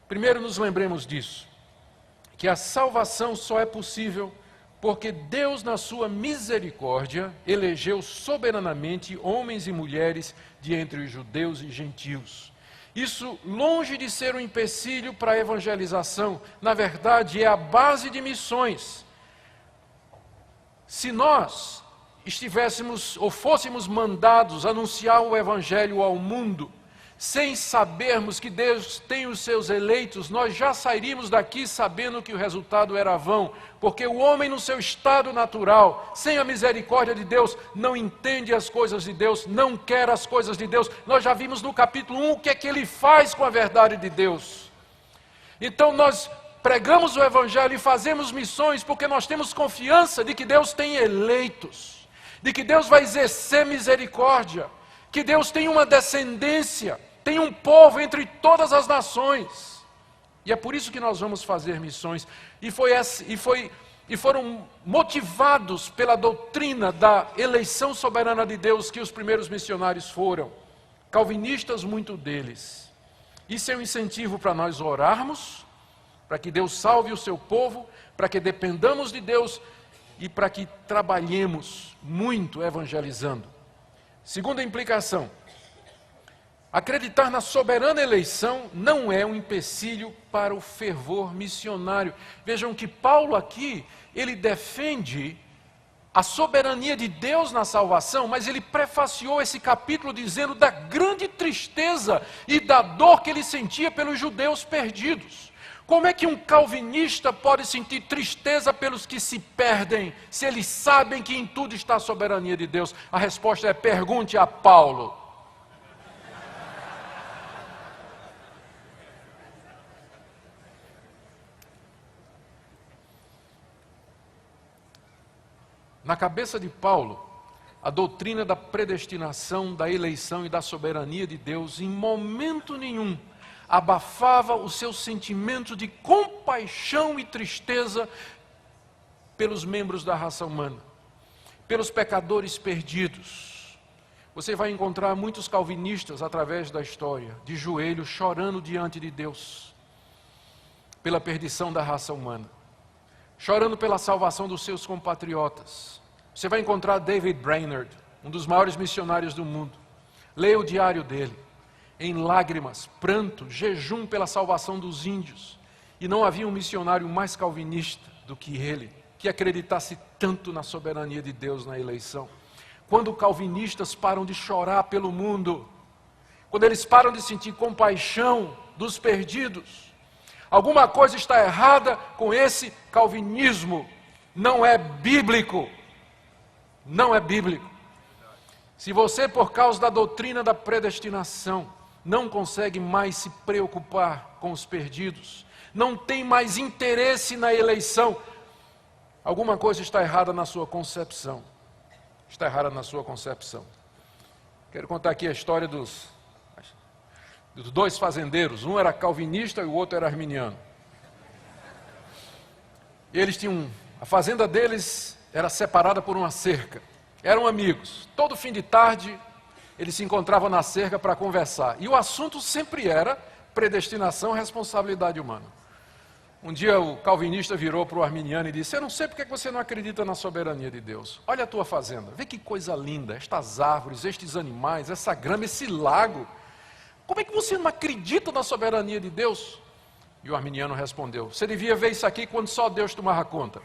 Primeiro, nos lembremos disso, que a salvação só é possível porque Deus, na sua misericórdia, elegeu soberanamente homens e mulheres de entre os judeus e gentios. Isso, longe de ser um empecilho para a evangelização, na verdade é a base de missões. Se nós estivéssemos ou fôssemos mandados a anunciar o evangelho ao mundo, sem sabermos que Deus tem os seus eleitos, nós já sairíamos daqui sabendo que o resultado era vão, porque o homem no seu estado natural, sem a misericórdia de Deus, não entende as coisas de Deus, não quer as coisas de Deus. Nós já vimos no capítulo 1 o que é que ele faz com a verdade de Deus. Então nós pregamos o evangelho e fazemos missões porque nós temos confiança de que Deus tem eleitos, de que Deus vai exercer misericórdia, que Deus tem uma descendência, tem um povo entre todas as nações. E é por isso que nós vamos fazer missões. E foram motivados pela doutrina da eleição soberana de Deus que os primeiros missionários foram. Calvinistas, muito deles. Isso é um incentivo para nós orarmos, para que Deus salve o seu povo, para que dependamos de Deus e para que trabalhemos muito evangelizando. Segunda implicação, acreditar na soberana eleição não é um empecilho para o fervor missionário. Vejam que Paulo aqui, ele defende a soberania de Deus na salvação, mas ele prefaciou esse capítulo dizendo da grande tristeza e da dor que ele sentia pelos judeus perdidos. Como é que um calvinista pode sentir tristeza pelos que se perdem, se eles sabem que em tudo está a soberania de Deus? A resposta é: pergunte a Paulo. Na cabeça de Paulo, a doutrina da predestinação, da eleição e da soberania de Deus, em momento nenhum, abafava o seu sentimento de compaixão e tristeza pelos membros da raça humana, pelos pecadores perdidos. Você vai encontrar muitos calvinistas através da história, de joelhos, chorando diante de Deus, pela perdição da raça humana, chorando pela salvação dos seus compatriotas. Você vai encontrar David Brainerd, um dos maiores missionários do mundo. Leia o diário dele. Em lágrimas, pranto, jejum pela salvação dos índios. E não havia um missionário mais calvinista do que ele, que acreditasse tanto na soberania de Deus na eleição. Quando calvinistas param de chorar pelo mundo, quando eles param de sentir compaixão dos perdidos, alguma coisa está errada com esse calvinismo. Não é bíblico. Não é bíblico. Se você, por causa da doutrina da predestinação, não consegue mais se preocupar com os perdidos, não tem mais interesse na eleição, alguma coisa está errada na sua concepção. Está errada na sua concepção. Quero contar aqui a história dos dois fazendeiros. Um era calvinista e o outro era arminiano. E eles tinham, a fazenda deles era separada por uma cerca. Eram amigos. Todo fim de tarde eles se encontravam na cerca para conversar. E o assunto sempre era predestinação, responsabilidade humana. Um dia o calvinista virou para o arminiano e disse: eu não sei porque você não acredita na soberania de Deus. Olha a tua fazenda, vê que coisa linda, estas árvores, estes animais, essa grama, esse lago. Como é que você não acredita na soberania de Deus? E o arminiano respondeu: você devia ver isso aqui quando só Deus tomava conta.